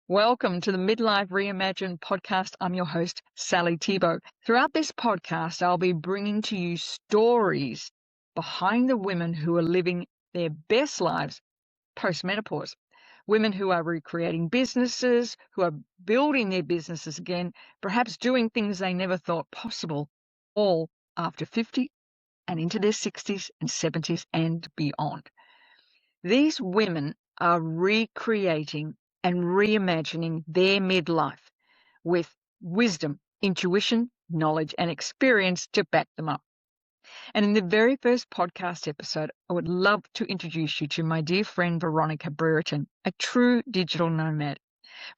Welcome to the Mid-Life Reimagined Podcast. I'm your host, Sally Thibault. Throughout this podcast, I'll be bringing to you stories behind the women who are living their best lives post-menopause. Women who are recreating businesses, who are building their businesses again, perhaps doing things they never thought possible, all after 50 and into their 60s and 70s and beyond. These women are recreating and reimagining their midlife with wisdom, intuition, knowledge, and experience to back them up. And in the very first podcast episode, I would love to introduce you to my dear friend, Veronica Brereton, a true digital nomad.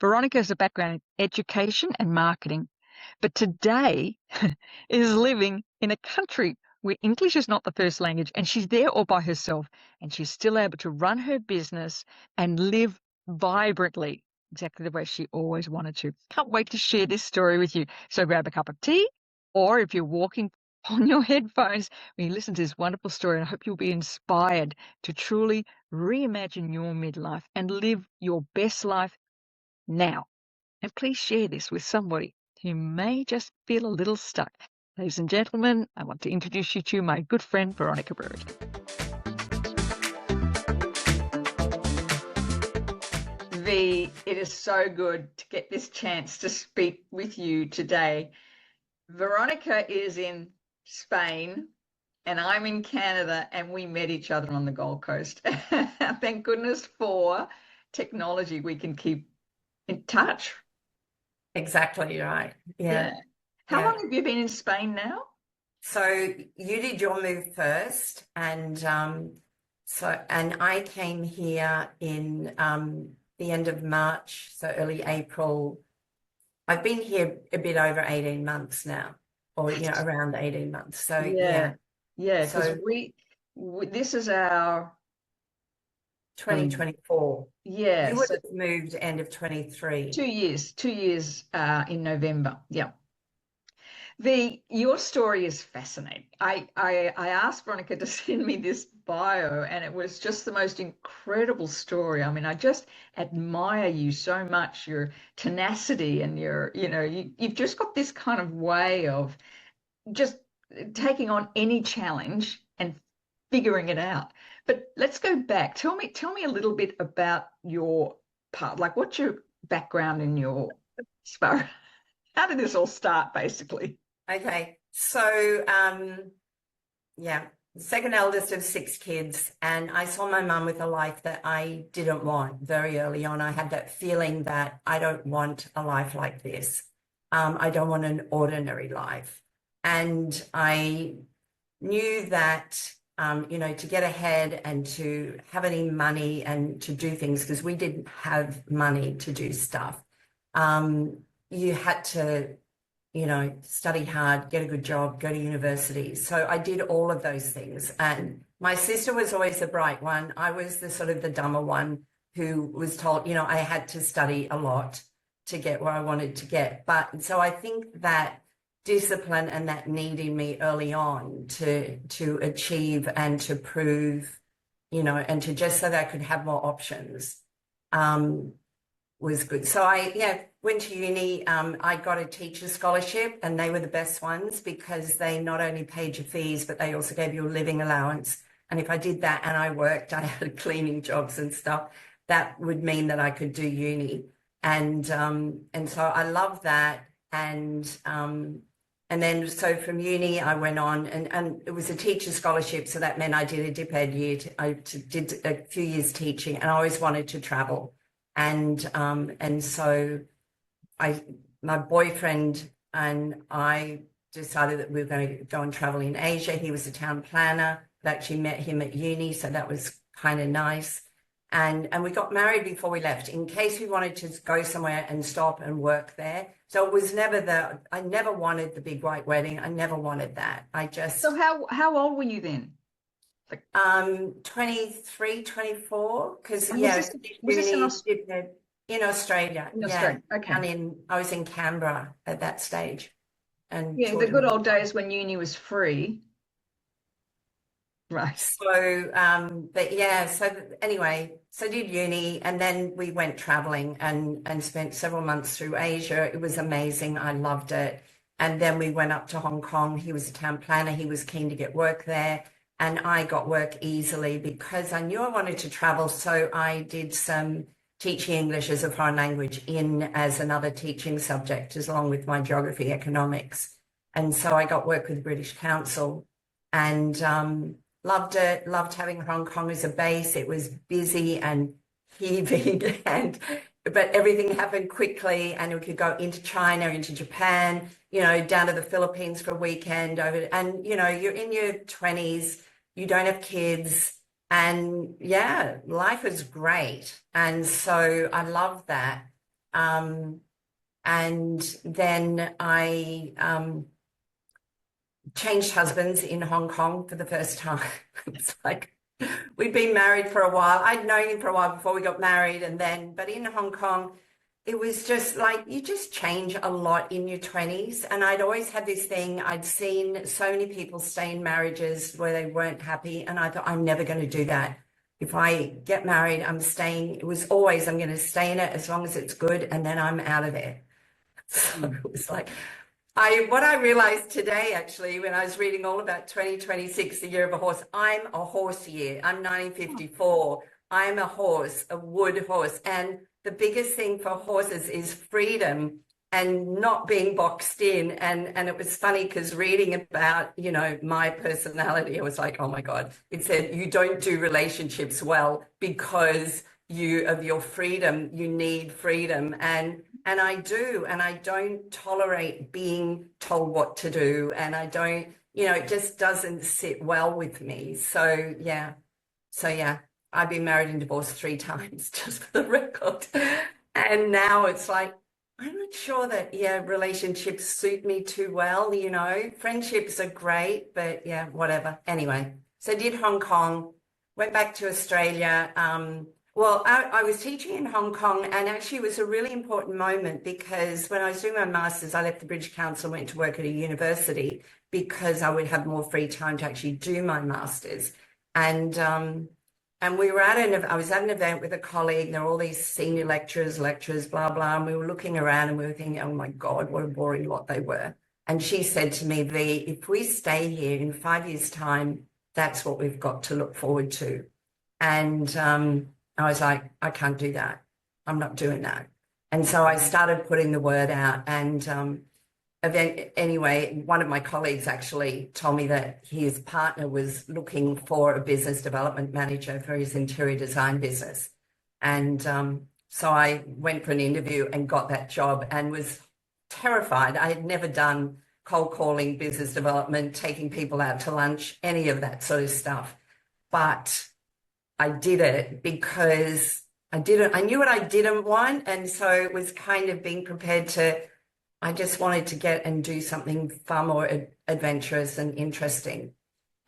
Veronica has a background in education and marketing, but today is living in a country where English is not the first language, and she's there all by herself, and she's still able to run her business and live vibrantly, exactly the way she always wanted to. Can't wait to share this story with you. So grab a cup of tea, or if you're walking on your headphones when you listen to this wonderful story, and I hope you'll be inspired to truly reimagine your midlife and live your best life now. And please share this with somebody who may just feel a little stuck. Ladies and gentlemen, I want to introduce you to my good friend, Veronica Brereton. V, it is so good to get this chance to speak with you today. Veronica is in Spain and I'm in Canada, and we met each other on the Gold Coast. Thank goodness for technology, we can keep in touch. Exactly right. Yeah. How long have you been in Spain now? So you did your move first, and I came here in the end of March, so early April. I've been here a bit over 18 months now, or around 18 months. So yeah. Because so we this is our 2024. Yeah, you would have moved end of 23. 2 years in November. Yeah. Your story is fascinating. I asked Veronica to send me this bio, and it was just the most incredible story. I mean, I just admire you so much, your tenacity, and you've just got this kind of way of just taking on any challenge and figuring it out. But let's go back. Tell me a little bit about your part. Like, what's your background in your sparrow? How did this all start, basically? Okay, so second eldest of 6 kids, and I saw my mum with a life that I didn't want very early on. I had that feeling that I don't want a life like this. I don't want an ordinary life. And I knew that, to get ahead and to have any money and to do things, because we didn't have money to do stuff, you had to study hard, get a good job, go to university. So I did all of those things. And my sister was always the bright one. I was the sort of the dumber one who was told, I had to study a lot to get where I wanted to get. But so I think that discipline and that need in me early on to achieve and to prove, and to just so that I could have more options, was good. So I went to uni. I got a teacher scholarship, and they were the best ones because they not only paid your fees, but they also gave you a living allowance. And if I did that and I worked, I had cleaning jobs and stuff, that would mean that I could do uni. And so I love that. And then so from uni I went on, and it was a teacher scholarship, so that meant I did a dip ed year. I did a few years teaching, and I always wanted to travel. And so my boyfriend and I decided that we were going to go and travel in Asia. He was a town planner. I actually met him at uni, so that was kind of nice. And we got married before we left, in case we wanted to go somewhere and stop and work there. So it was never I never wanted the big white wedding. I never wanted that. So how old were you then? 23, 24, because was this in Australia. In Australia, okay. And I was in Canberra at that stage. And the good old days when uni was free. Right. So, anyway, so I did uni, and then we went traveling and spent several months through Asia. It was amazing. I loved it. And then we went up to Hong Kong. He was a town planner. He was keen to get work there. And I got work easily because I knew I wanted to travel. So I did some teaching English as a foreign language in as another teaching subject, as along with my geography, economics. And so I got work with the British Council and loved it, loved having Hong Kong as a base. It was busy and heaving, but everything happened quickly, and we could go into China, into Japan, down to the Philippines for a weekend over, and you're in your 20s, you don't have kids, and yeah, life is great. And so I loved that. And then I changed husbands in Hong Kong for the first time. It's like we'd been married for a while. I'd known him for a while before we got married, but in Hong Kong, it was just like you just change a lot in your 20s. And I'd always had this thing. I'd seen so many people stay in marriages where they weren't happy, and I thought, I'm never going to do that. If I get married, I'm staying. It was always, I'm going to stay in it as long as it's good, and then I'm out of there. So it was like, what I realized today, actually, when I was reading all about 2026, the year of a horse, I'm a horse year. I'm 1954. I'm a horse, a wood horse. And the biggest thing for horses is freedom and not being boxed in. And it was funny because reading about, my personality, I was like, oh my God, it said, you don't do relationships well because of your freedom, you need freedom. And I do, and I don't tolerate being told what to do. And I don't, it just doesn't sit well with me. So yeah, I've been married and divorced 3 times, just for the record. And now it's like, I'm not sure that, relationships suit me too well, friendships are great, but yeah, whatever. Anyway, so did Hong Kong, went back to Australia. Well, I was teaching in Hong Kong, and actually it was a really important moment because when I was doing my master's, I left the British Council, went to work at a university because I would have more free time to actually do my master's. And we were I was at an event with a colleague. There were all these senior lecturers, blah, blah. And we were looking around and we were thinking, oh my God, what a boring lot they were. And she said to me, V, if we stay here in 5 years' time, that's what we've got to look forward to. And I was like, I can't do that. I'm not doing that. And so I started putting the word out. And anyway, one of my colleagues actually told me that his partner was looking for a business development manager for his interior design business. And so I went for an interview and got that job and was terrified. I had never done cold calling, business development, taking people out to lunch, any of that sort of stuff. But I did it because I knew what I didn't want. And so it was kind of being prepared I just wanted to get and do something far more adventurous and interesting.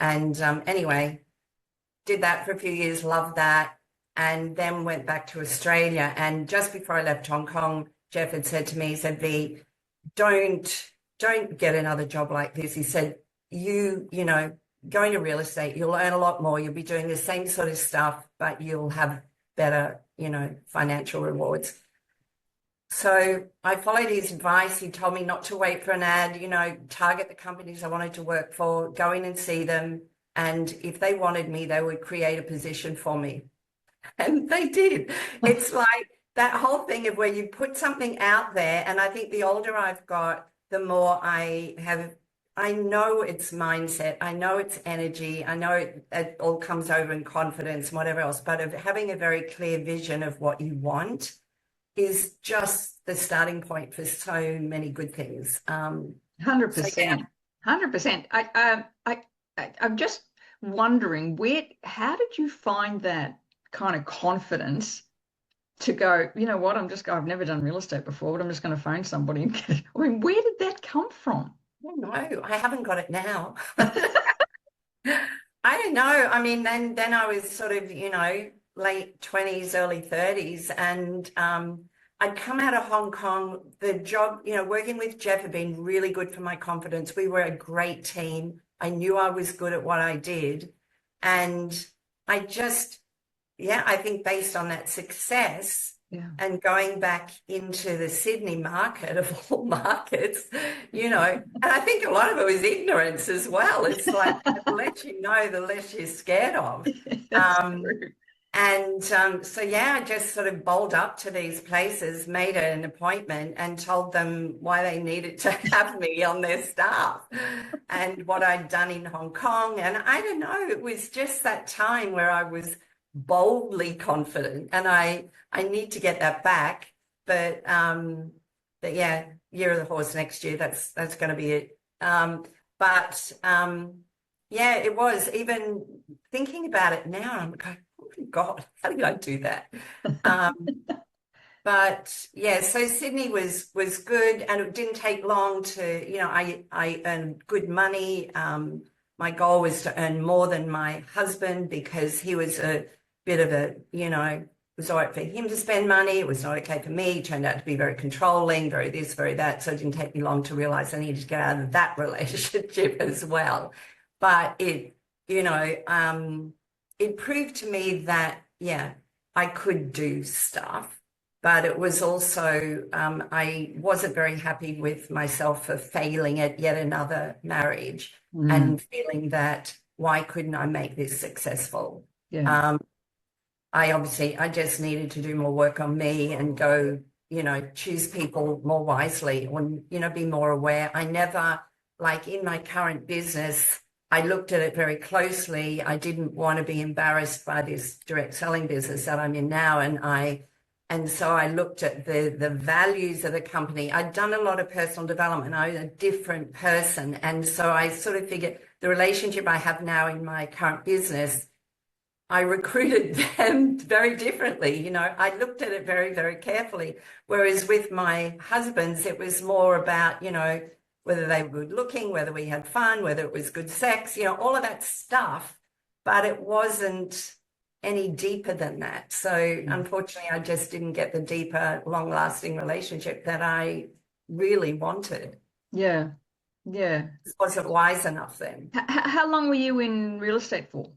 And anyway, did that for a few years, loved that. And then went back to Australia. And just before I left Hong Kong, Jeff had said to me, he said, V, don't get another job like this. He said, go into real estate, you'll earn a lot more. You'll be doing the same sort of stuff, but you'll have better, financial rewards. So I followed his advice. He told me not to wait for an ad, target the companies I wanted to work for, go in and see them. And if they wanted me, they would create a position for me. And they did. It's like that whole thing of where you put something out there. And I think the older I've got, the more I know it's mindset. I know it's energy. I know it all comes over in confidence and whatever else. But of having a very clear vision of what you want is just the starting point for so many good things. 100%. 100%. I'm just wondering how did you find that kind of confidence to go, you know what, I've never done real estate before, but I'm just going to phone somebody and get it. I mean, where did that come from? I don't know. I haven't got it now. I don't know. I mean, then I was sort of, late 20s, early 30s. And I'd come out of Hong Kong. The job, working with Jeff had been really good for my confidence. We were a great team. I knew I was good at what I did. And I just, I think based on that success and going back into the Sydney market of all markets, and I think a lot of it was ignorance as well. It's like the less you know, the less you're scared of. That's true. And I just sort of bowled up to these places, made an appointment and told them why they needed to have me on their staff and what I'd done in Hong Kong. And I don't know, it was just that time where I was boldly confident, and I need to get that back. But yeah, year of the horse next year, that's going to be it. Yeah, it was, even thinking about it now, I'm going, oh my God, how did I do that? But yeah, so Sydney was good, and it didn't take long to, I earned good money. My goal was to earn more than my husband because he was a bit of a, it was all right for him to spend money. It was not okay for me. He turned out to be very controlling, very this, very that. So it didn't take me long to realize I needed to get out of that relationship as well. But it proved to me that, I could do stuff. But it was also, I wasn't very happy with myself for failing at yet another marriage and feeling that, why couldn't I make this successful? Yeah. I just needed to do more work on me and go, choose people more wisely or, be more aware. I never, like in my current business, I looked at it very closely. I didn't want to be embarrassed by this direct selling business that I'm in now. And so I looked at the values of the company. I'd done a lot of personal development. I was a different person. And so I sort of figured the relationship I have now in my current business, I recruited them very differently. I looked at it very, very carefully. Whereas with my husbands, it was more about, whether they were good looking, whether we had fun, whether it was good sex, all of that stuff. But it wasn't any deeper than that. So unfortunately, I just didn't get the deeper, long-lasting relationship that I really wanted. Yeah. Yeah. It wasn't wise enough then. How long were you in real estate for?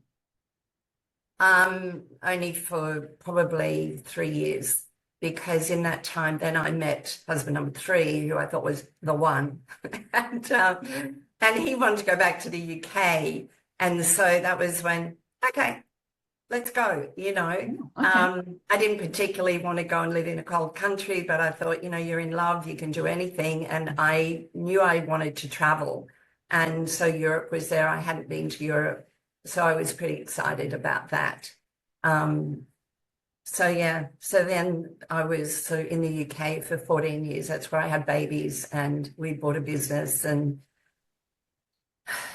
Only for probably 3 years, because in that time then I met husband number 3, who I thought was the one. And he wanted to go back to the UK. And so that was when, okay, let's go, Okay. I didn't particularly want to go and live in a cold country, but I thought, you're in love, you can do anything. And I knew I wanted to travel. And so Europe was there. I hadn't been to Europe. So I was pretty excited about that. So then I was in the UK for 14 years. That's where I had babies, and we bought a business, and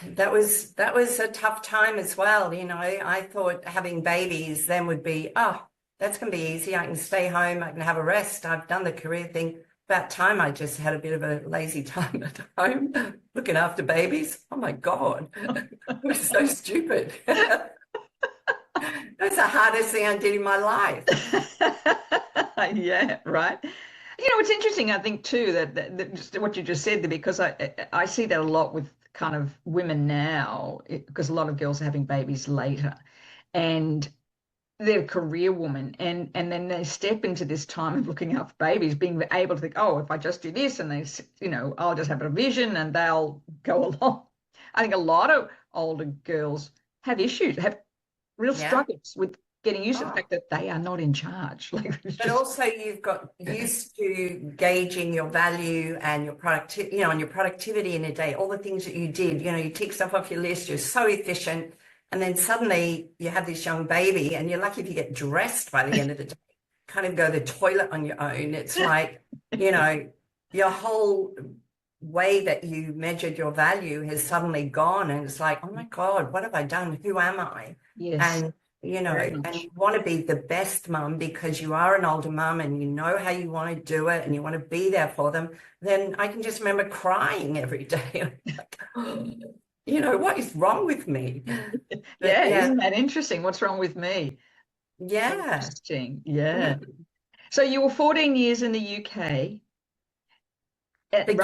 that was a tough time as well. I thought having babies then would be, that's going to be easy. I can stay home. I can have a rest. I've done the career thing. About time I just had a bit of a lazy time at home looking after babies. Oh my God, it was so stupid. That's the hardest thing I did in my life. Yeah, right. It's interesting, I think, too, that just what you just said there, because I see that a lot with kind of women now, because a lot of girls are having babies later, and they're a career woman, and then they step into this time of looking after babies, being able to think, if I just do this, and they, I'll just have a vision and they'll go along. I think a lot of older girls have issues, have real struggles with getting used to the fact that they are not in charge. But also you've got used to gauging your value and your productivity, and your productivity in a day, all the things that you did, you tick stuff off your list, you're so efficient. And then suddenly you have this young baby, and you're lucky if you get dressed by the end of the day, kind of go to the toilet on your own. It's like, your whole way that you measured your value has suddenly gone. And it's like, oh my God, what have I done? Who am I? Yes. And, and you want to be the best mum because you are an older mum and you know how you want to do it and you want to be there for them. Then I can just remember crying every day. What is wrong with me? Isn't that interesting? What's wrong with me? Yeah. Interesting. Yeah. So you were 14 years in the UK. So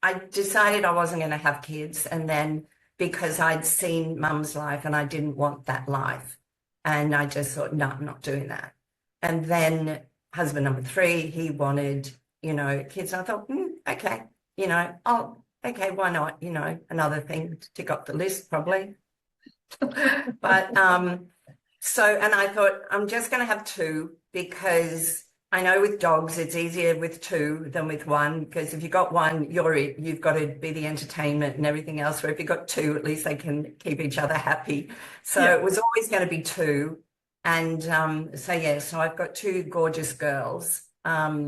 I decided I wasn't going to have kids. And then because I'd seen mum's life and I didn't want that life. And I just thought, no, I'm not doing that. And then husband number 3, he wanted, kids. I thought, okay, okay, why not? Another thing to tick off the list probably. But and I thought, I'm just going to have 2, because I know with dogs it's easier with 2 than with 1, because if you've got 1, you've got to be the entertainment and everything else. Where if you've got 2, at least they can keep each other happy. So It was always going to be 2. And so I've got 2 gorgeous girls. But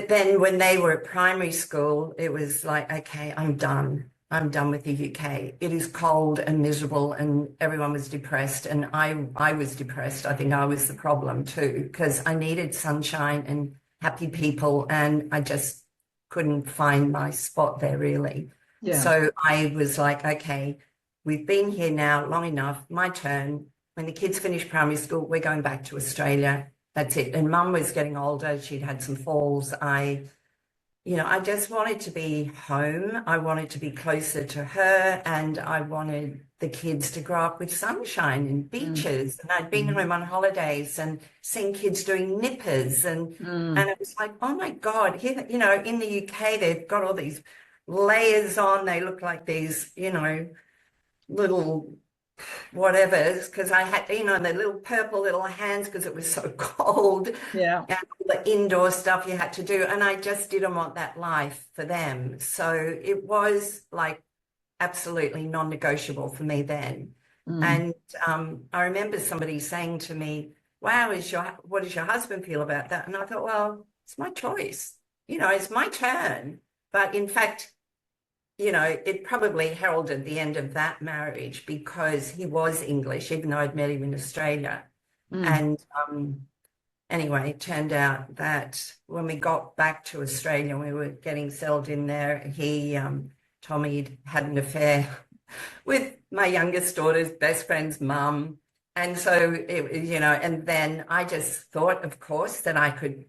then when they were at primary school, it was like, okay, I'm done. I'm done with the UK. It is cold and miserable, and everyone was depressed, and I was depressed. I think I was the problem too, because I needed sunshine and happy people, and I just couldn't find my spot there really. Yeah. So I was like, okay, we've been here now long enough, my turn. When the kids finish primary school, we're going back to Australia. That's it. And mum was getting older. She'd had some falls. I just wanted to be home. I wanted to be closer to her, and I wanted the kids to grow up with sunshine and beaches. And I'd been home on holidays and seen kids doing nippers, and it was like, oh my God, here, in the UK, they've got all these layers on. They look like these, little whatevers, because I had, the little purple little hands because it was so cold. Yeah. And all the indoor stuff you had to do. And I just didn't want that life for them. So it was like absolutely non-negotiable for me then. And I remember somebody saying to me, wow, what does your husband feel about that? And I thought, well, it's my choice. It's my turn. But in fact, it probably heralded the end of that marriage, because he was English, even though I'd met him in Australia. And anyway, it turned out that when we got back to Australia, we were getting settled in there, he told me he'd had an affair with my youngest daughter's best friend's mum. And so, and then I just thought, of course, that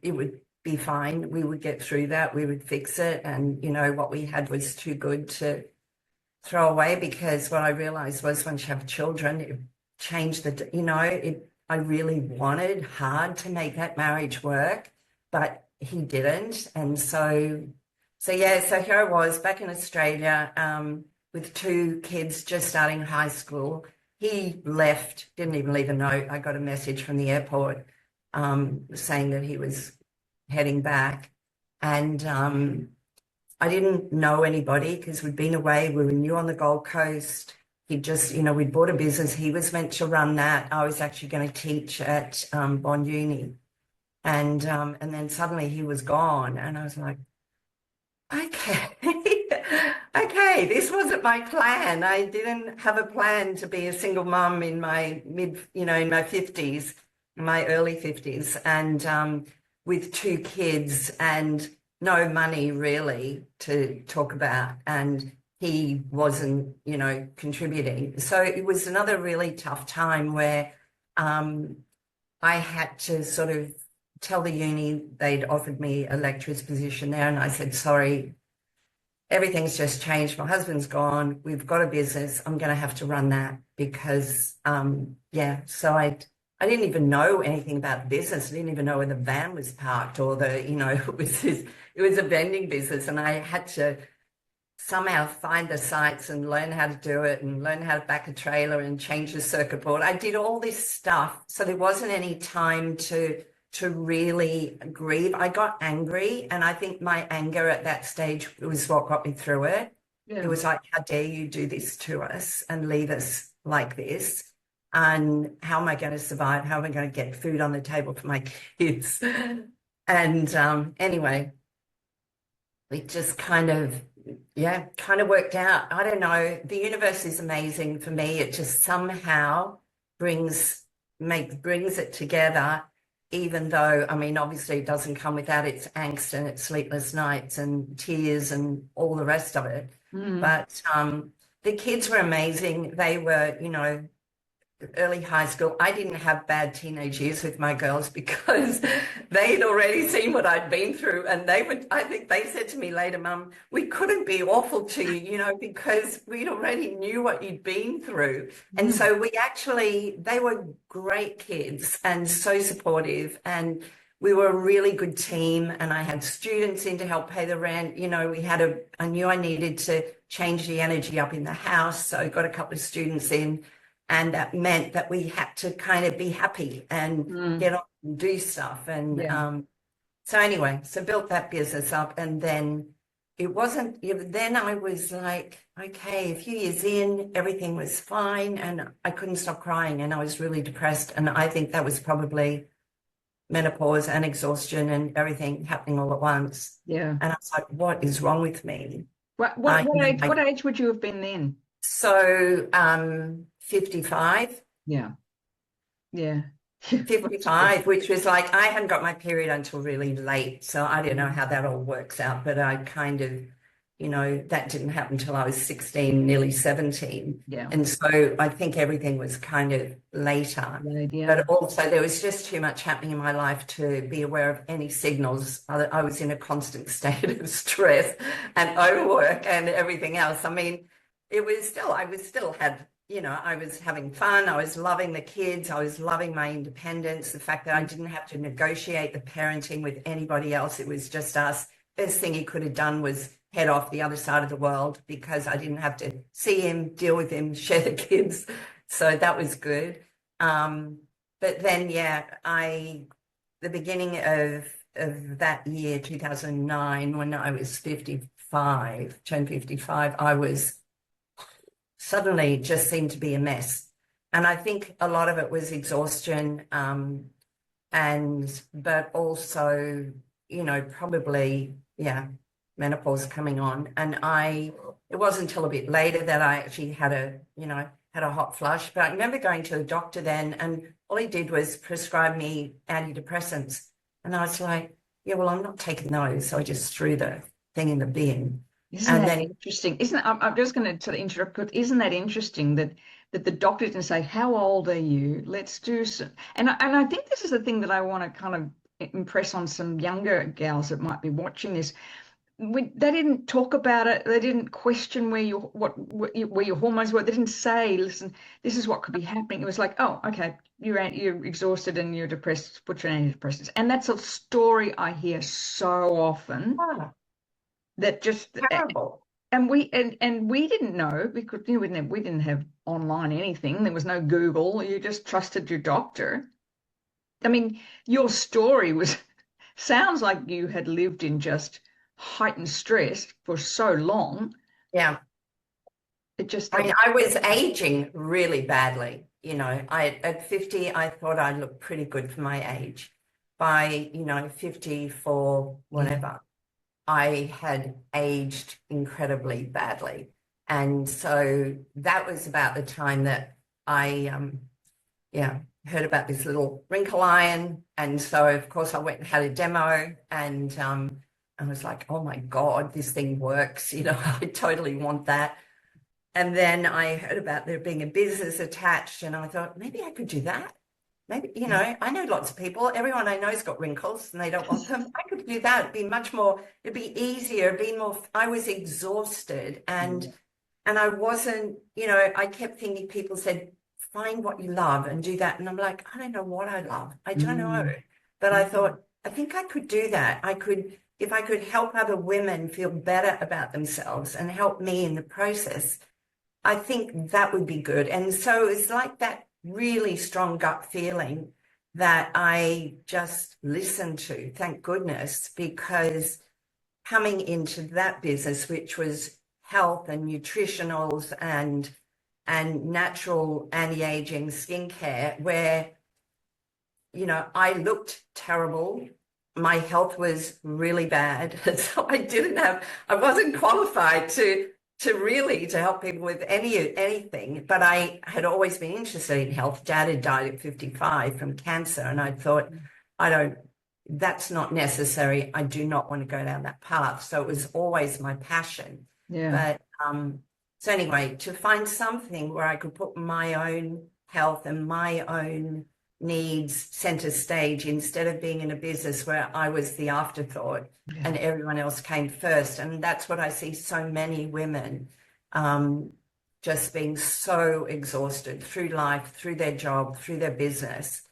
it would be fine. We would get through that. We would fix it. And, what we had was too good to throw away, because what I realized was once you have children, it changed I really wanted hard to make that marriage work, but he didn't. And so here I was back in Australia with 2 kids just starting high school. He left, didn't even leave a note. I got a message from the airport saying that he was heading back, and I didn't know anybody because we'd been away. We were new on the Gold Coast. He just, we'd bought a business. He was meant to run that. I was actually going to teach at Bond Uni, and then suddenly he was gone, and I was like, okay, okay, this wasn't my plan. I didn't have a plan to be a single mum in my in my 50s, my early 50s, and with 2 kids and no money really to talk about, and he wasn't, contributing. So it was another really tough time where I had to sort of tell the uni they'd offered me a lecturer's position there, and I said, sorry, everything's just changed. My husband's gone. We've got a business. I'm going to have to run that because, so I didn't even know anything about the business. I didn't even know where the van was parked or it was a vending business, and I had to somehow find the sites and learn how to do it and learn how to back a trailer and change the circuit board. I did all this stuff. So there wasn't any time to really grieve. I got angry, and I think my anger at that stage was what got me through it. Yeah. It was like, how dare you do this to us and leave us like this? And how am I going to survive? How am I going to get food on the table for my kids? And anyway, it just kind of worked out. I don't know. The universe is amazing for me. It just somehow brings it together, even though, I mean, obviously it doesn't come without its angst and its sleepless nights and tears and all the rest of it. But the kids were amazing. They were, early high school, I didn't have bad teenage years with my girls because they'd already seen what I'd been through. And I think they said to me later, Mum, we couldn't be awful to you, because we'd already knew what you'd been through. And so they were great kids and so supportive. And we were a really good team, and I had students in to help pay the rent. I knew I needed to change the energy up in the house. So I got a couple of students in. And that meant that we had to kind of be happy and get on and do stuff. And so built that business up. And then then I was like, okay, a few years in, everything was fine. And I couldn't stop crying. And I was really depressed. And I think that was probably menopause and exhaustion and everything happening all at once. Yeah. And I was like, what is wrong with me? What age would you have been then? So 55. Yeah. 55, which was like, I hadn't got my period until really late. So I don't know how that all works out, but I kind of, that didn't happen until I was 16, nearly 17. Yeah. And so I think everything was kind of later. Yeah. But also there was just too much happening in my life to be aware of any signals. I was in a constant state of stress and overwork and everything else. I mean, I was having fun. I was loving the kids. I was loving my independence. The fact that I didn't have to negotiate the parenting with anybody else. It was just us. Best thing he could have done was head off the other side of the world because I didn't have to see him, deal with him, share the kids. So that was good. But then, the beginning of that year, 2009, when I was 55, turned 55, I was suddenly just seemed to be a mess. And I think a lot of it was exhaustion, but also, probably, menopause coming on. And it wasn't until a bit later that I actually had a hot flush. But I remember going to the doctor then, and all he did was prescribe me antidepressants. And I was like, I'm not taking those. So I just threw the thing in the bin. Isn't that interesting? I'm just going to interrupt, but isn't that interesting that the doctor didn't say, how old are you? Let's do some. And I think this is the thing that I want to kind of impress on some younger gals that might be watching this. They didn't talk about it. They didn't question where your hormones were. They didn't say, listen, this is what could be happening. It was like, oh, okay, you're exhausted and you're depressed, put your antidepressants. And that's a story I hear so often. Oh. That just terrible. And we didn't know because we didn't have online anything. There was no Google. You just trusted your doctor. I mean, your story sounds like you had lived in just heightened stress for so long. Yeah. I was aging really badly. At 50, I thought I looked pretty good for my age. By 54, whatever. I had aged incredibly badly. And so that was about the time that I, heard about this little wrinkle iron. And so, of course, I went and had a demo and I was like, oh, my God, this thing works. I totally want that. And then I heard about there being a business attached and I thought, maybe I could do that. Maybe, I know lots of people. Everyone I know's got wrinkles and they don't want them. I could do that. It'd be easier, I was exhausted and I wasn't, I kept thinking people said, find what you love and do that. And I'm like, I don't know what I love. I don't know. But I thought, I think I could do that. If I could help other women feel better about themselves and help me in the process, I think that would be good. And so it's like that really strong gut feeling that I just listened to, thank goodness, because coming into that business, which was health and nutritionals and natural anti-aging skincare, where, I looked terrible. My health was really bad. So I wasn't qualified to help people with anything, but I had always been interested in health. Dad had died at 55 from cancer, and I thought, that's not necessary. I do not want to go down that path. So it was always my passion. Yeah. But so anyway, to find something where I could put my own health and my own needs center stage instead of being in a business where I was the afterthought and everyone else came first. And that's what I see so many women just being so exhausted through life, through their job, through their business.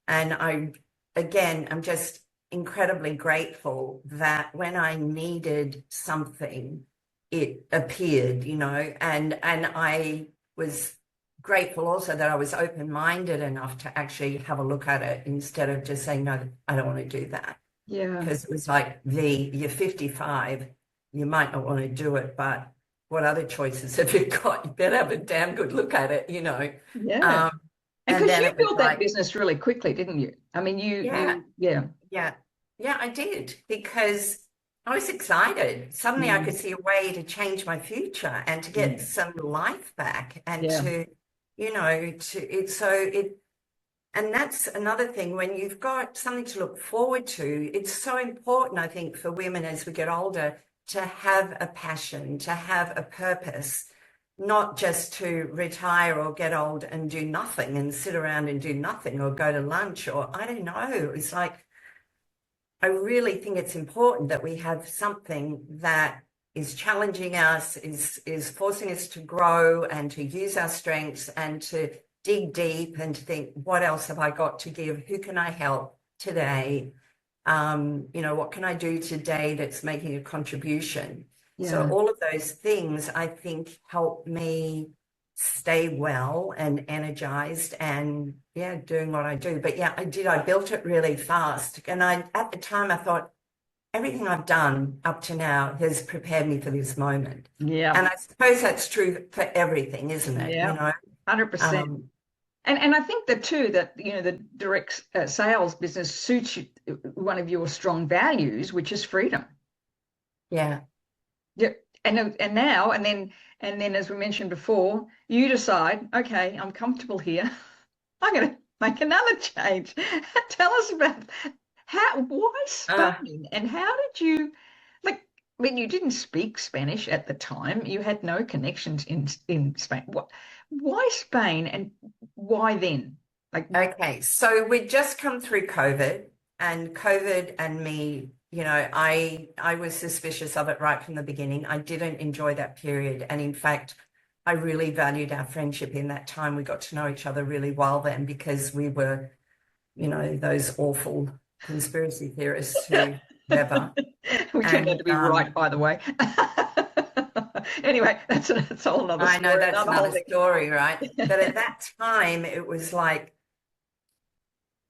And I'm just incredibly grateful that when I needed something, it appeared, you know, and I was grateful also that I was open-minded enough to actually have a look at it instead of just saying, no, I don't want to do that. Yeah. Because it was like, you're 55, you might not want to do it, but what other choices have you got? You better have a damn good look at it, you know. Yeah. And because you built that business really quickly, didn't you? I mean, Yeah, I did, because I was excited. Suddenly I could see a way to change my future and to get some life back and to, you know, and that's another thing, when you've got something to look forward to, it's so important, I think, for women as we get older to have a passion, to have a purpose, not just to retire or get old and do nothing and sit around and do nothing or go to lunch or I don't know. It's like, I really think it's important that we have something that is challenging us, is forcing us to grow and to use our strengths and to dig deep and to think, what else have I got to give? Who can I help today? You know, what can I do today that's making a contribution? So all of those things, I think, help me stay well and energized and doing what I do. But I built it really fast. And at the time I thought, everything I've done up to now has prepared me for this moment. Yeah. And I suppose that's true for everything, isn't it? Yeah. You know, 100%. And I think that too, that, you know, the direct sales business suits you, one of your strong values, which is freedom. Yeah. Yeah. And now, and then, as we mentioned before, you decide, okay, I'm comfortable here. I'm going to make another change. Tell us about why Spain, and how did you, like, I mean, you didn't speak Spanish at the time. You had no connections in Spain. Why Spain, and why then? Like, okay, so we'd just come through COVID and me, you know, I was suspicious of it right from the beginning. I didn't enjoy that period. And in fact, I really valued our friendship in that time. We got to know each other really well then, because we were, you know, those awful conspiracy theorists who never. We turned out to be right, by the way. Anyway, that's a whole other story. I know, that's another story, right? But at that time, it was like,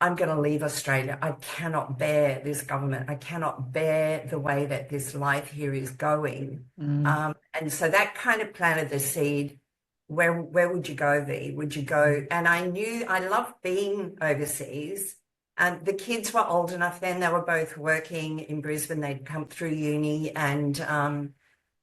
I'm going to leave Australia. I cannot bear this government. I cannot bear the way that this life here is going. And so that kind of planted the seed. Where would you go, V? Would you go? And I knew I loved being overseas. And the kids were old enough then. They were both working in Brisbane. They'd come through uni. And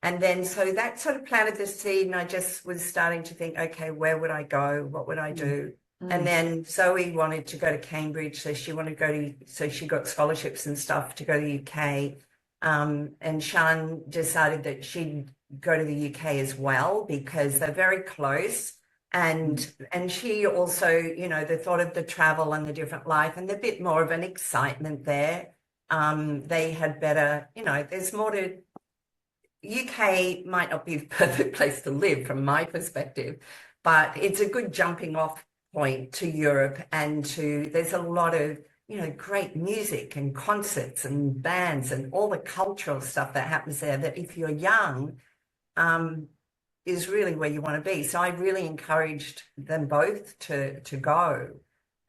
then so that sort of planted the seed. And I just was starting to think, okay, where would I go? What would I do? And then Zoe wanted to go to Cambridge, so she wanted to go so she got scholarships and stuff to go to the UK. And Shan decided that she'd go to the UK as well, because they're very close. And she also, you know, the thought of the travel and the different life and the bit more of an excitement there. They had better, you know, there's more to. UK might not be the perfect place to live from my perspective, but it's a good jumping off point to Europe, and there's a lot of, you know, great music and concerts and bands and all the cultural stuff that happens there, that if you're young, is really where you want to be. So I really encouraged them both to go.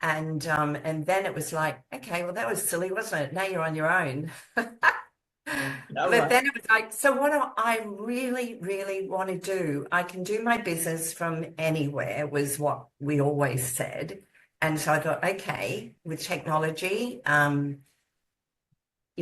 And then it was like, okay, well, that was silly, wasn't it? Now you're on your own. But then it was like, so what do I really, really want to do? I can do my business from anywhere, was what we always said. And so I thought, okay, with technology, you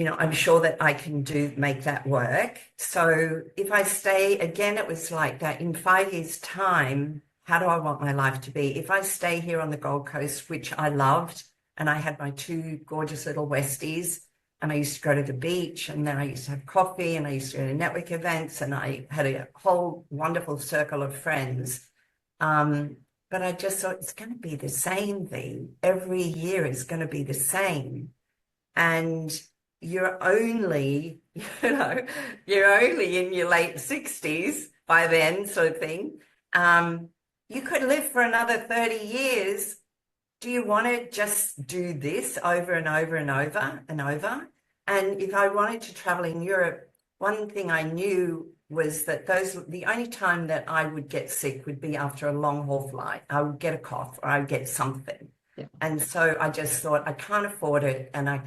know, I'm sure that I can make that work. So if I stay, again, it was like that, in 5 years' time, how do I want my life to be? If I stay here on the Gold Coast, which I loved, and I had my 2 gorgeous little Westies, and I used to go to the beach, and then I used to have coffee, and I used to go to network events, and I had a whole wonderful circle of friends. But but I just thought it's going to be the same thing. Every year is going to be the same. And you're only, you're only in your late 60s by then, sort of thing. You could live for another 30 years. Do you want to just do this over and over and over and over? And if I wanted to travel in Europe, one thing I knew was that the only time that I would get sick would be after a long haul flight. I would get a cough or I would get something. Yeah. And so I just thought, I can't afford it, and I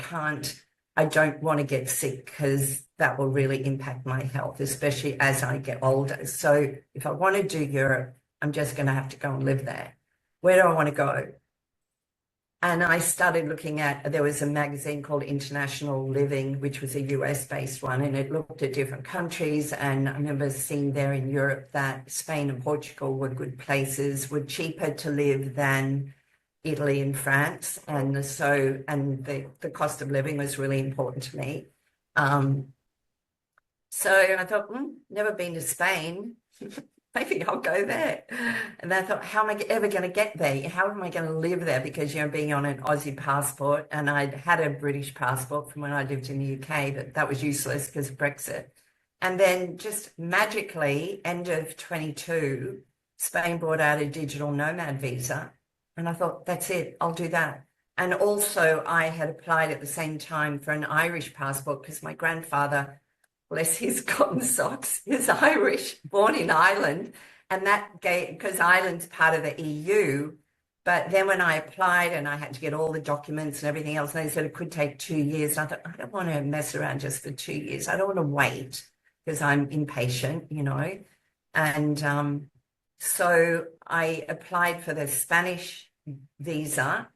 don't want to get sick because that will really impact my health, especially as I get older. So if I want to do Europe, I'm just going to have to go and live there. Where do I want to go? And I started looking at, there was a magazine called International Living, which was a US-based one, and it looked at different countries. And I remember seeing there in Europe that Spain and Portugal were good places, were cheaper to live than Italy and France. And so, and the cost of living was really important to me. So I thought, never been to Spain. Maybe I'll go there. And I thought, how am I ever going to get there? How am I going to live there? Because, being on an Aussie passport, and I'd had a British passport from when I lived in the UK, but that was useless because of Brexit. And then just magically, end of 22, Spain brought out a digital nomad visa. And I thought, that's it, I'll do that. And also I had applied at the same time for an Irish passport because my grandfather, bless his cotton socks, is Irish, born in Ireland. And that because Ireland's part of the EU. But then when I applied and I had to get all the documents and everything else, and they said it could take 2 years. And I thought, I don't want to mess around just for 2 years. I don't want to wait because I'm impatient, And so I applied for the Spanish visa,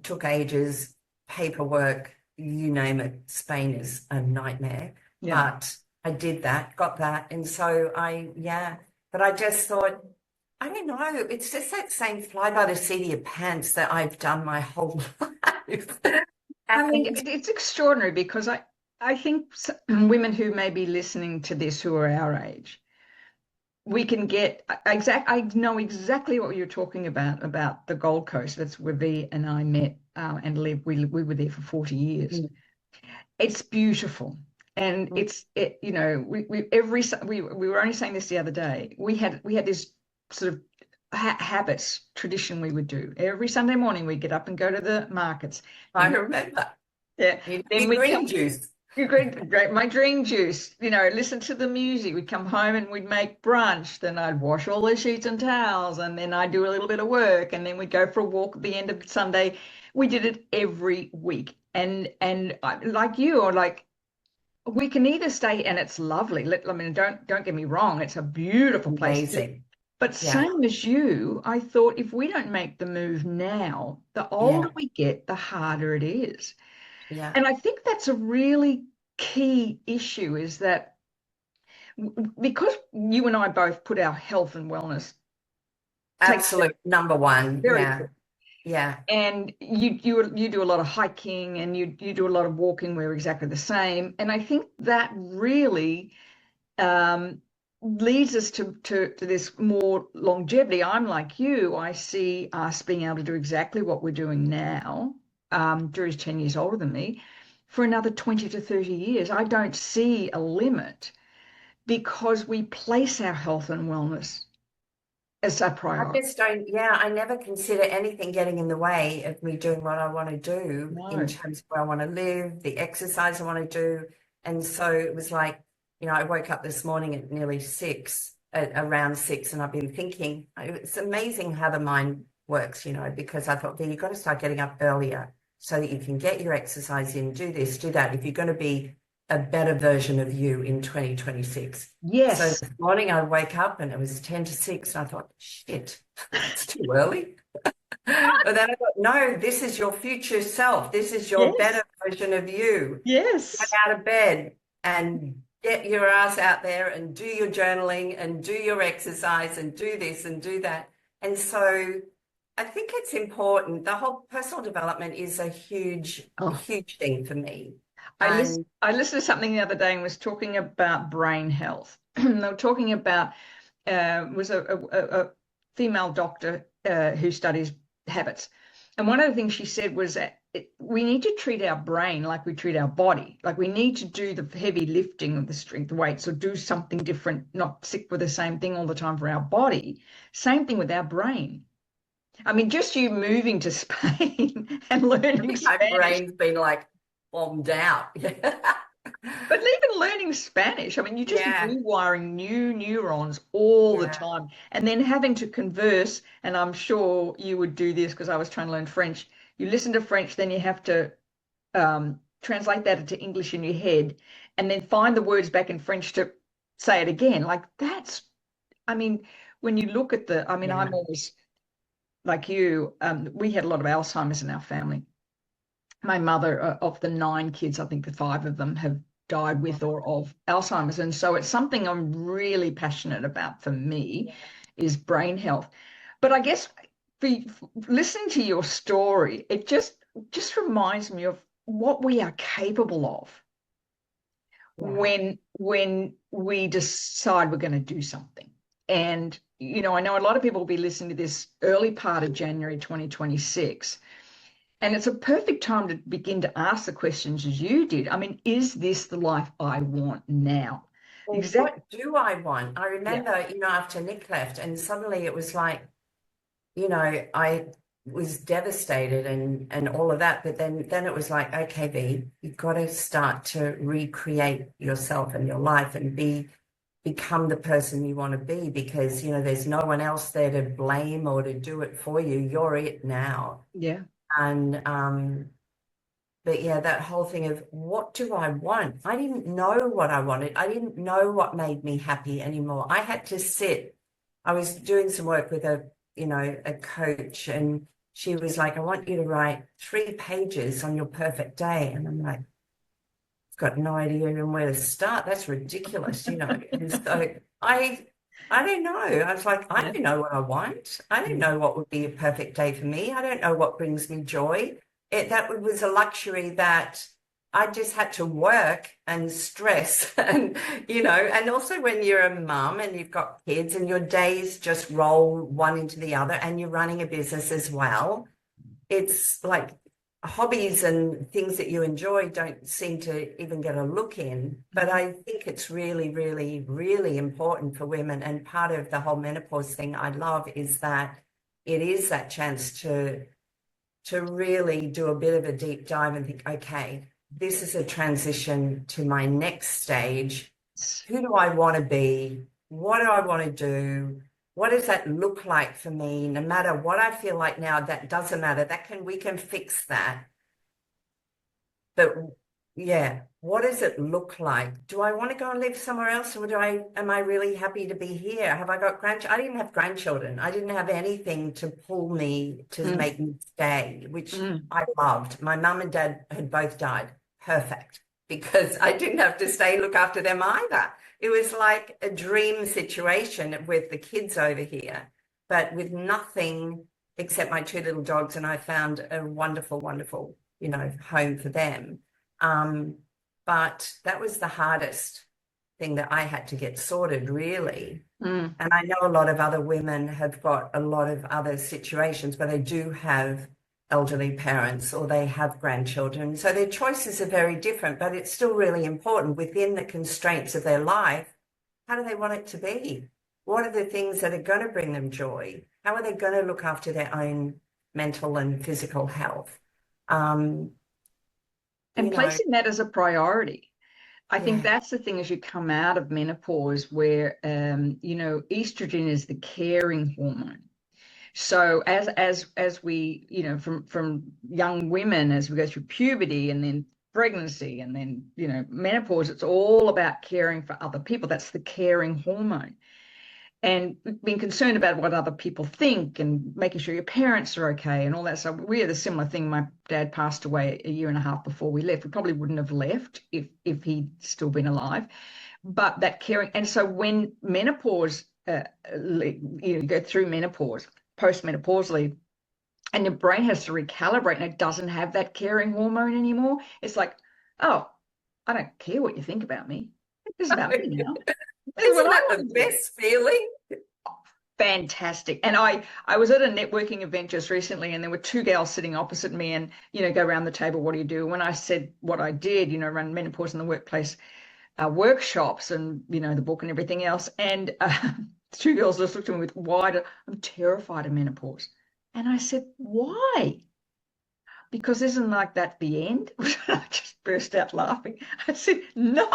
took ages, paperwork, you name it. Spain is a nightmare. Yeah. But I did that, got that. And so but I just thought, I don't know, it's just that same fly by the seat of your pants that I've done my whole life. I mean, it's extraordinary because I think women who may be listening to this who are our age, we can get I know exactly what you're talking about the Gold Coast. That's where V and I met and lived. We were there for 40 years. It's beautiful. And we were only saying this the other day. We had this sort of habits, tradition we would do. Every Sunday morning we'd get up and go to the markets. I remember. Yeah. Then green juice. Great, my green juice, listen to the music. We'd come home and we'd make brunch. Then I'd wash all the sheets and towels, and then I'd do a little bit of work, and then we'd go for a walk at the end of Sunday. We did it every week. And like you, or like, we can either stay, and it's lovely. I mean, don't get me wrong, it's a beautiful place. Amazing. But same as you, I thought if we don't make the move now, the older we get, the harder it is. Yeah. And I think that's a really key issue, is that because you and I both put our health and wellness absolute number one. Yeah. And you do a lot of hiking, and you do a lot of walking. We're exactly the same. And I think that really leads us to this more longevity. I'm like you. I see us being able to do exactly what we're doing now. Drew's 10 years older than me, for another 20 to 30 years. I don't see a limit because we place our health and wellness as a priority. I just don't, I never consider anything getting in the way of me doing what I want to do in terms of where I want to live, the exercise I want to do. And so it was like, I woke up this morning at around 6, and I've been thinking, it's amazing how the mind works, because I thought, you've got to start getting up earlier so that you can get your exercise in, do this, do that, if you're going to be a better version of you in 2026. Yes. So this morning I wake up and it was 10 to 6, and I thought, shit, it's too early. But then I thought, no, this is your future self. This is your better version of you. Yes. Get out of bed and get your ass out there and do your journaling and do your exercise and do this and do that. And so I think it's important. The whole personal development is a huge thing for me. I listened to something the other day and was talking about brain health. They were talking about was a female doctor who studies habits. And one of the things she said was that we need to treat our brain like we treat our body. Like we need to do the heavy lifting of the strength weights or do something different, not stick with the same thing all the time for our body. Same thing with our brain. I mean, just you moving to Spain and learning My Spanish. brain's been like bombed out. But even learning Spanish, I mean, you're just rewiring new neurons all the time, and then having to converse. And I'm sure you would do this because I was trying to learn French. You listen to French, then you have to translate that into English in your head, and then find the words back in French to say it again. Like that's, I mean, when you look at the, I mean, I'm always like you. We had a lot of Alzheimer's in our family. My mother, of the 9 kids, I think the 5 of them have died with or of Alzheimer's. And so it's something I'm really passionate about for me is brain health. But I guess listening to your story, it just reminds me of what we are capable of when we decide we're going to do something. And, you know, I know a lot of people will be listening to this early part of January 2026. And it's a perfect time to begin to ask the questions as you did. I mean, is this the life I want now? Well, what do I want? I remember, you know, after Nick left, and suddenly it was like, you know, I was devastated and all of that. But then it was like, okay, V, you've got to start to recreate yourself and your life and become the person you want to be, because, you know, there's no one else there to blame or to do it for you. You're it now. Yeah. And but yeah, that whole thing of what do I want? I didn't know what I wanted. I didn't know what made me happy anymore. I had to sit. I was doing some work with a coach, and she was like, I want you to write 3 pages on your perfect day. And I'm like, I've got no idea even where to start. That's ridiculous, you know. And so I don't know. I was like, I don't know what I want. I don't know what would be a perfect day for me. I don't know what brings me joy. That was a luxury that I just had to work and stress. And, you know, and also when you're a mum and you've got kids and your days just roll one into the other and you're running a business as well, it's like hobbies and things that you enjoy don't seem to even get a look in. But I think it's really, really, really important for women. And part of the whole menopause thing I love is that it is that chance to really do a bit of a deep dive and think, okay, this is a transition to my next stage. Who do I want to be? What do I want to do? What does that look like for me? No matter what I feel like now, that doesn't matter. We can fix that. But yeah, what does it look like? Do I want to go and live somewhere else, or am I really happy to be here? Have I got grandchildren? I didn't have grandchildren. I didn't have anything to pull me to make me stay, which I loved. My mum and dad had both died. Perfect. Because I didn't have to stay and look after them either. It was like a dream situation with the kids over here, but with nothing except my 2 little dogs. And I found a wonderful, wonderful, you know, home for them. But that was the hardest thing that I had to get sorted, really. And I know a lot of other women have got a lot of other situations where they do have elderly parents or they have grandchildren. So their choices are very different, but it's still really important within the constraints of their life. How do they want it to be? What are the things that are going to bring them joy? How are they going to look after their own mental and physical health? And placing that as a priority. I think that's the thing as you come out of menopause where, you know, estrogen is the caring hormone. So as we, you know, from young women, as we go through puberty and then pregnancy and then, you know, menopause, it's all about caring for other people. That's the caring hormone. And being concerned about what other people think and making sure your parents are okay and all that. So we had a similar thing. My dad passed away a 1.5 years before we left. We probably wouldn't have left if he'd still been alive. But that caring. And so when menopause, you go through menopause, postmenopausally, and your brain has to recalibrate and it doesn't have that caring hormone anymore. It's like, oh, I don't care what you think about me. It's about me now. Isn't that the best feeling? Fantastic. And I was at a networking event just recently, and there were two girls sitting opposite me and, go around the table, what do you do? When I said what I did, run Menopause in the Workplace workshops and, the book and everything else. And two girls just looked at me with wide, I'm terrified of menopause. And I said, why? Because isn't like that the end? I just burst out laughing. I said, no,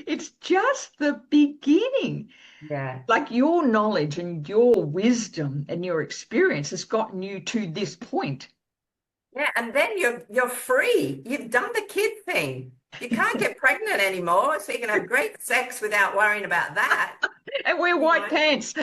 it's just the beginning. Yeah. Like your knowledge and your wisdom and your experience has gotten you to this point. Yeah, and then you're free. You've done the kid thing. You can't get pregnant anymore, so you can have great sex without worrying about that. And wear white pants.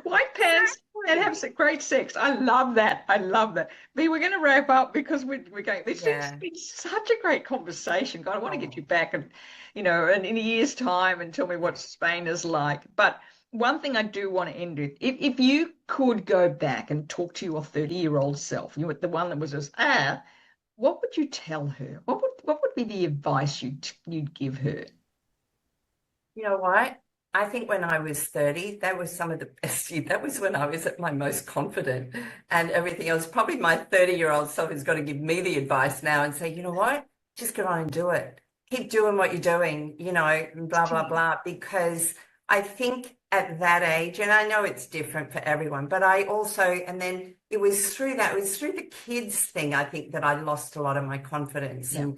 White pants and have some great sex. I love that. I love that. But we're going to wrap up because we're going. This has been such a great conversation. God, I want to get you back and, in a year's time and tell me what Spain is like. But one thing I do want to end with, if you could go back and talk to your 30-year-old self, the one that was just, what would you tell her? What would be the advice you'd give her? You know what? I think when I was 30, that was some of the best years. That was when I was at my most confident and everything else. Probably my 30-year-old self has got to give me the advice now and say, you know what? Just go on and do it. Keep doing what you're doing, blah, blah, blah. Because I think at that age, and I know it's different for everyone, but I also, and then it was through the kids thing, I think, that I lost a lot of my confidence. Yeah.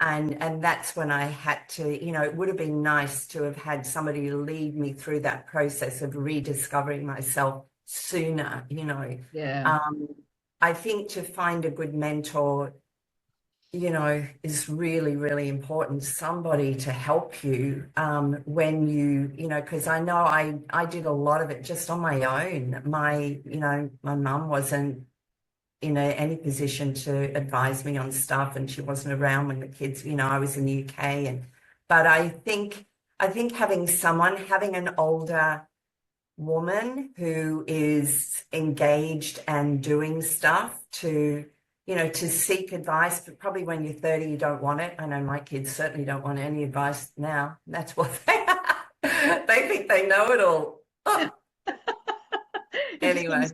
And that's when I had to, it would have been nice to have had somebody lead me through that process of rediscovering myself sooner, Yeah. I think to find a good mentor, is really, really important. Somebody to help you when you, because I know I did a lot of it just on my own. My mum wasn't in any position to advise me on stuff, and she wasn't around when the kids, I was in the UK, but I think having an older woman who is engaged and doing stuff to seek advice, but probably when you're 30, you don't want it. I know my kids certainly don't want any advice now. That's what they think they know it all. Oh. Anyway,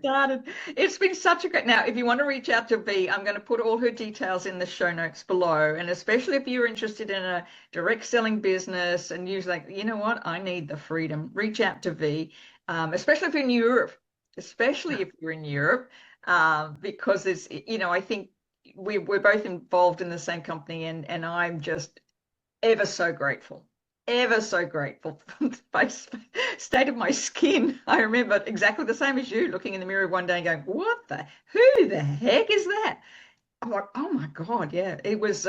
it's been such a great. Now, if you want to reach out to V, I'm going to put all her details in the show notes below. And especially if you're interested in a direct selling business and you're like, you know what, I need the freedom, reach out to V, especially if you're in Europe, because it's, I think we're both involved in the same company, and I'm just ever so grateful for the state of my skin. I remember exactly the same as you, looking in the mirror one day and going, who the heck is that? I'm like, oh my God, yeah. It was,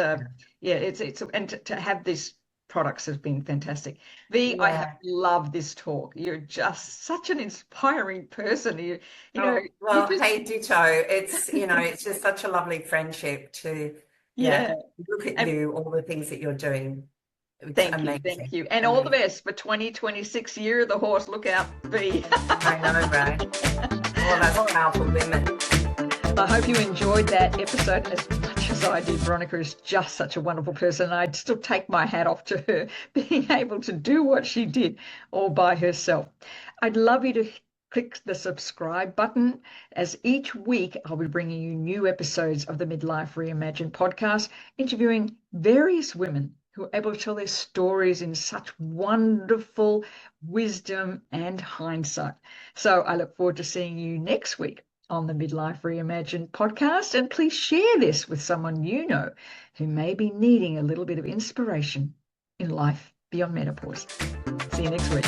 it's and to have these products has been fantastic. V, I have loved this talk. You're just such an inspiring person. Hey, ditto. It's, it's just such a lovely friendship to look at you, all the things that you're doing. Thank you. And all the best for 2026 year of the horse. Look out, V. I know, right? All those powerful women. I hope you enjoyed that episode as much as I did. Veronica is just such a wonderful person. I'd still take my hat off to her, being able to do what she did all by herself. I'd love you to click the subscribe button, as each week I'll be bringing you new episodes of the Mid-Life Reimagined podcast, interviewing various women who are able to tell their stories in such wonderful wisdom and hindsight. So I look forward to seeing you next week on the Mid-Life Reimagined podcast. And please share this with someone you know who may be needing a little bit of inspiration in life beyond menopause. See you next week.